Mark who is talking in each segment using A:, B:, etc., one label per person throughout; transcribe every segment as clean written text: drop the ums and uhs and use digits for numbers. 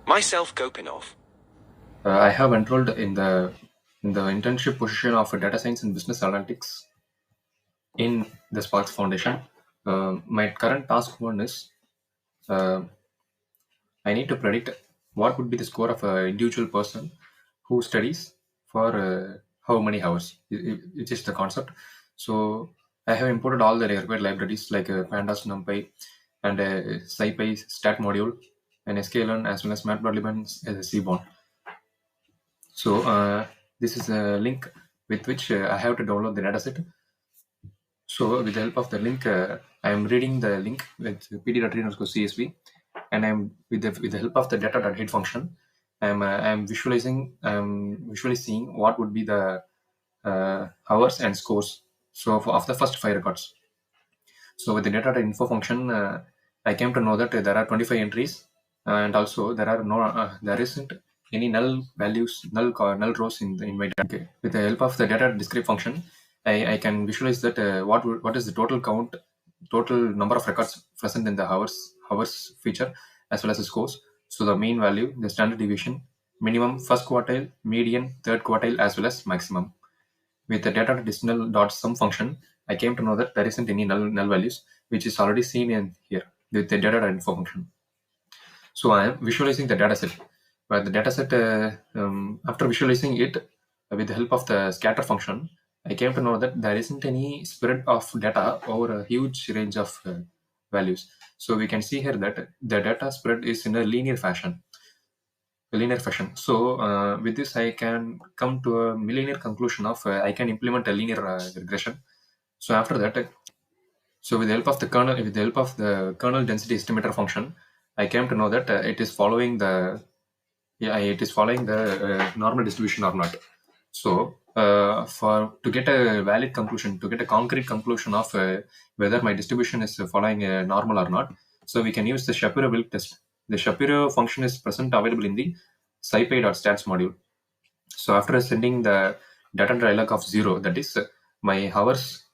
A: Myself, Gopinath.
B: I have enrolled in the internship position of data science and business analytics in the Sparks Foundation. My current task one is uh, I need to predict what would be the score of an individual person who studies for how many hours. It is the concept. So I have imported all the required libraries like Pandas, NumPy, and SciPy stat module, and sklearn as well as Matplotlib as a Seaborn. So this is a link with which I have to download the dataset. So with the help of the link, I am reading the link with pd.read_csv, and I'm with the help of the data.head function. I'm visually seeing what would be the hours and scores. So of the first 5 records. So with the data.info function, I came to know that there are 25 entries, and also there isn't any null values, null rows in my data. Okay. With the help of the data describe function, I can visualize that what is the total count, total number of records present in the hours feature, as well as the scores. So the mean value, the standard deviation, minimum, first quartile, median, third quartile, as well as maximum. With the data.additional.sum function, I came to know that there isn't any null values, which is already seen in here with the data.info function. So I am visualizing the dataset. But the dataset, after visualizing it with the help of the scatter function, I came to know that there isn't any spread of data over a huge range of values. So we can see here that the data spread is in a linear fashion. So with this, I can come to a linear conclusion of I can implement a linear regression. So after that, so with the help of the kernel density estimator function, I came to know that it is following the normal distribution or not. So for to get a valid conclusion, to get a concrete conclusion of whether my distribution is following normal or not, so we can use the Shapiro-Wilk test. The Shapiro function is present available in the scipy.stats module. So after sending the data dialog of 0, that is my hours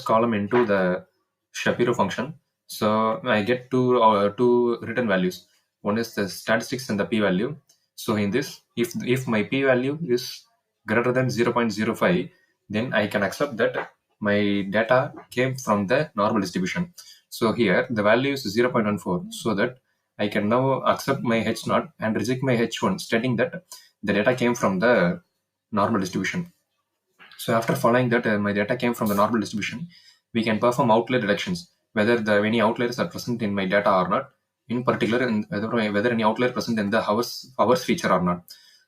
B: column into the Shapiro function, so I get two written values. One is the statistics and the p-value. So in this, if my p-value is greater than 0.05, then I can accept that my data came from the normal distribution. So here the value is 0.14, so that I can now accept my H0 and reject my H1, stating that the data came from the normal distribution. So after following that, my data came from the normal distribution. We can perform outlier reductions, whether any outliers are present in my data or not. In particular, whether any outlier present in the hours feature or not.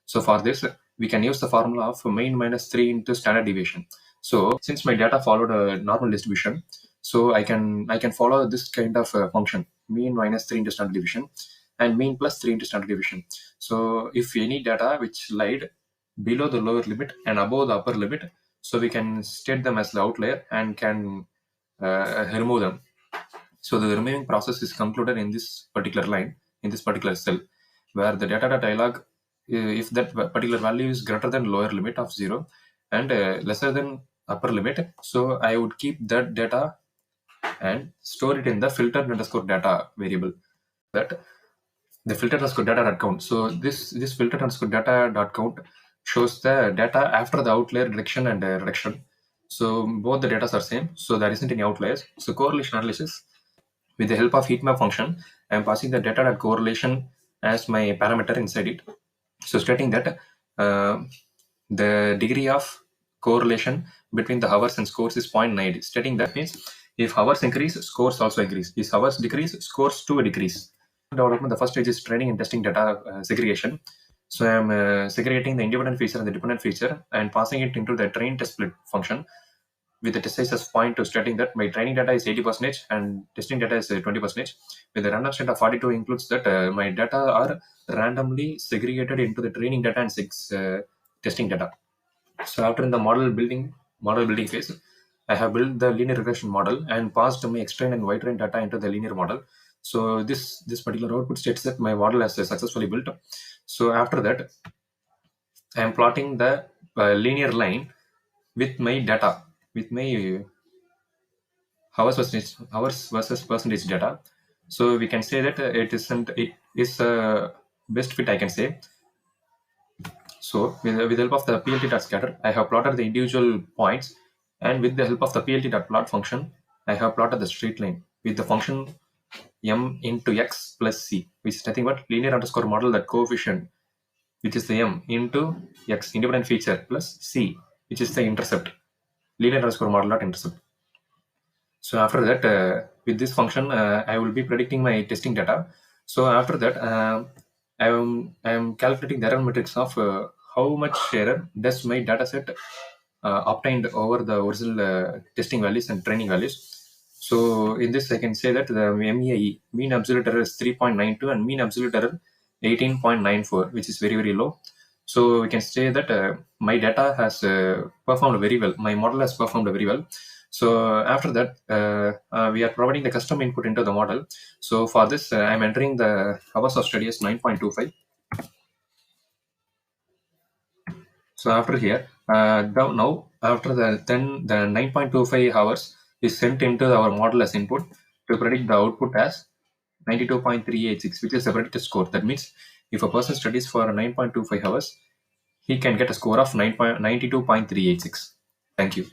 B: So for this, we can use the formula of mean minus 3 into standard deviation. So since my data followed a normal distribution, so I can follow this kind of function, mean minus 3 into standard deviation, and mean plus 3 into standard deviation. So if any data which lied below the lower limit and above the upper limit, so we can state them as the outlier and can remove them. So the removing process is concluded in this particular line, in this particular cell, where the data dialog, if that particular value is greater than lower limit of 0 and lesser than upper limit, so I would keep that data and store it in the filter underscore data variable. That the filter underscore data dot count. So this filter underscore data dot count shows the data after the outlier detection and reduction. So both the data are same. So there isn't any outliers. So correlation analysis, with the help of heat map function, I am passing the data dot correlation as my parameter inside it. So stating that the degree of correlation between the hours and scores is 0.9. Stating that means if hours increase, scores also increase. If hours decrease, scores too decrease. Development, the first stage is training and testing data segregation. So I'm segregating the independent feature and the dependent feature and passing it into the train test split function with the test size as 0.2, stating that my training data is 80% and testing data is 20%. With the random state of 42 includes that my data are randomly segregated into the training data and testing data. So after in the model building phase, I have built the linear regression model and passed my X-train and Y-train data into the linear model. So this particular output states that my model has successfully built. So after that, I am plotting the linear line with my data, with my hours versus percentage data. So we can say that it is best fit I can say. So with the help of the plt.scatter, I have plotted the individual points, and with the help of the plt.plot function, I have plotted the straight line with the function m into x plus c, which is nothing but linear underscore model that coefficient, which is the m into x independent feature plus c, which is the intercept, linear underscore model dot intercept. So after that, with this function, I will be predicting my testing data. So after that, I am calculating the error matrix of how much error does my dataset obtained over the original testing values and training values. So in this, I can say that the MEAE, mean absolute error, is 3.92 and mean absolute error 18.94, which is very, very low. So we can say that my data has performed very well. My model has performed very well. So after that, we are providing the custom input into the model. So for this, I'm entering the hours of study as 9.25. So after here, now after the 9.25 hours is sent into our model as input to predict the output as 92.386, which is the predicted score. That means if a person studies for 9.25 hours, he can get a score of 92.386. Thank you.